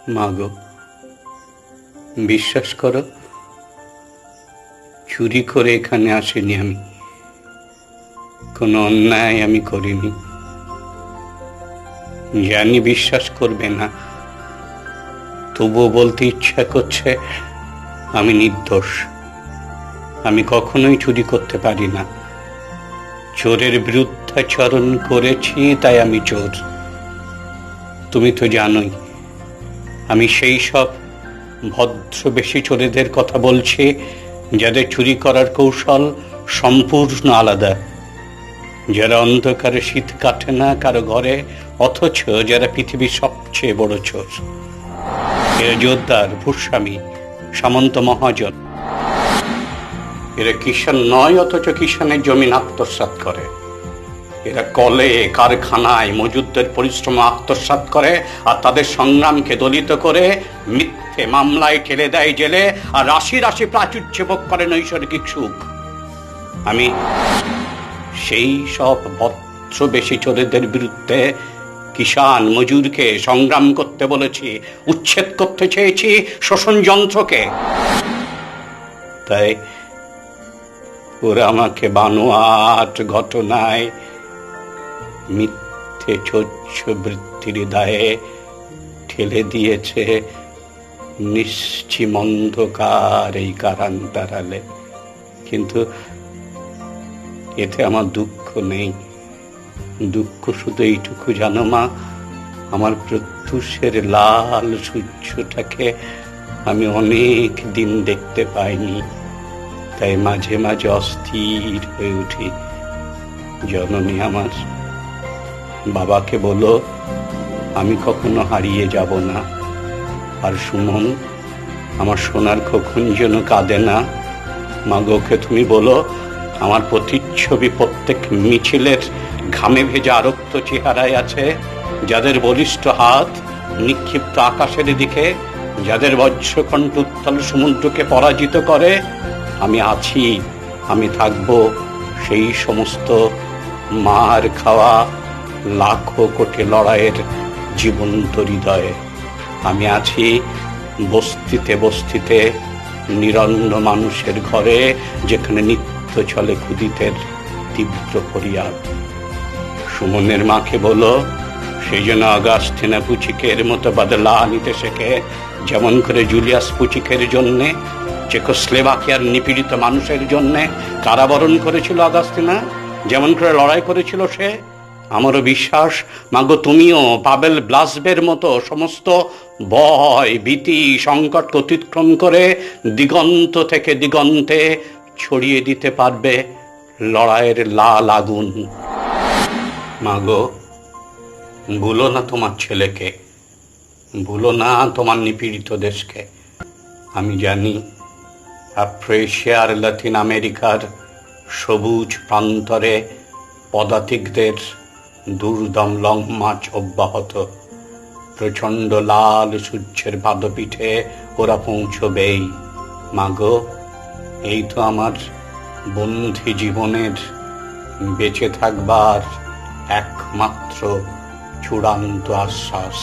মাগো, বিশ্বাস করো, চুরি করে এখানে আসিনি আমি। কোনো অন্যায় আমি করিনি। জানি বিশ্বাস করবে না, তবুও বলতে ইচ্ছা করছে আমি নির্দোষ। আমি কখনোই চুরি করতে পারি না। চোরের বিরুদ্ধাচরণ করেছি, তাই আমি চোর। তুমি তো জানোই, আমি সেই সব ভদ্রবেশী চোরেদের কথা বলছি যাদের চুরি করার কৌশল সম্পূর্ণ আলাদা, যারা অন্ধকারে শীত কাটে না কারো ঘরে, অথচ যারা পৃথিবীর সবচেয়ে বড় চোর। এরা জোরদার, ভূস্বামী, সামন্ত মহাজন। এরা কিষাণ নয়, অথচ কিষাণের জমিন আত্মসাৎ করে। এরা কলে, কারখানায় মজুরদের পরিশ্রম আত্মসাৎ করে, আর তাদের সংগ্রামকে দলিত করে মিথ্যে মামলায় ঠেলে দেয় জেলে, আর রাশি রাশি প্রাচুর্য ভোগ করে নৈসর্গিক সুখ। আমি সেই সব ভদ্রবেশী চোরেদের বিরুদ্ধে কিষাণ মজুরকে সংগ্রাম করতে বলেছি, উচ্ছেদ করতে চেয়েছি শোষণ যন্ত্রকে। তাই ওরা আমাকে বানোয়াট ঘটনায়, মিথ্যে চোচ্ছ বৃত্তির দায়ে ঠেলে দিয়েছে নিশ্চিম অন্ধকার এই কারান্তরালে। কিন্তু এতে আমার দুঃখ নেই। দুঃখ শুধু এইটুকু জানো মা, আমার প্রত্যুষের লাল সূর্যটাকে আমি অনেক দিন দেখতে পাইনি। তাই মাঝে মাঝে অস্থির হয়ে উঠি। জননী আমার, বাবাকে বলো আমি কখনো হারিয়ে যাব না। আর সুমন, আমার সোনার খোকন যেন কাঁদে না। মাগোকে তুমি বলো আমার প্রতিচ্ছবি প্রত্যেক মিছিলের ঘামে ভেজা আরক্ত চেহারায় আছে, যাদের বলিষ্ঠ হাত নিক্ষিপ্ত আকাশের দিকে, যাদের বজ্রকণ্ঠ উত্তাল সমুদ্রকে পরাজিত করে। আমি আছি, আমি থাকব সেই সমস্ত মার খাওয়া লাখো কোটি লড়াইয়ের জীবন্ত হৃদয়ে। আমি আছি বস্তিতে বস্তিতে, নিরন্ন মানুষের ঘরে, যেখানে নিত্য চলে ক্ষুধিতের তীব্র ফরিয়াদ। সুমনের মাকে বলো সেই জন্য অগাস্টিনা পুচিকের মতো বদলা নিতে শেখে, যেমন করে জুলিয়াস পুচিকের জন্যে, চেকোস্লোভাকিয়ার নিপীড়িত মানুষের জন্যে কারাবরণ করেছিল অগাস্টিনা, যেমন করে লড়াই করেছিল সে। আমারও বিশ্বাস মাগো, তুমিও পাবেল ব্লাসবের মতো সমস্ত ভয়, ভীতি, সংকট অতিক্রম করে দিগন্ত থেকে দিগন্তে ছড়িয়ে দিতে পারবে লড়াইয়ের লাল আগুন। মাগো, ভুলো না তোমার ছেলেকে, ভুলো না তোমার নিপীড়িত দেশকে। আমি জানি আফ্রিকা আর লাতিন আমেরিকার সবুজ প্রান্তরে পদাতিকদের দুর্দম লং মার্চ অব্যাহত। প্রচণ্ড লাল সূর্যের পাদপীঠে ওরা পৌঁছবেই। মাগো, এই তো আমার বন্দি জীবনের বেঁচে থাকবার একমাত্র চূড়ান্ত আশ্বাস।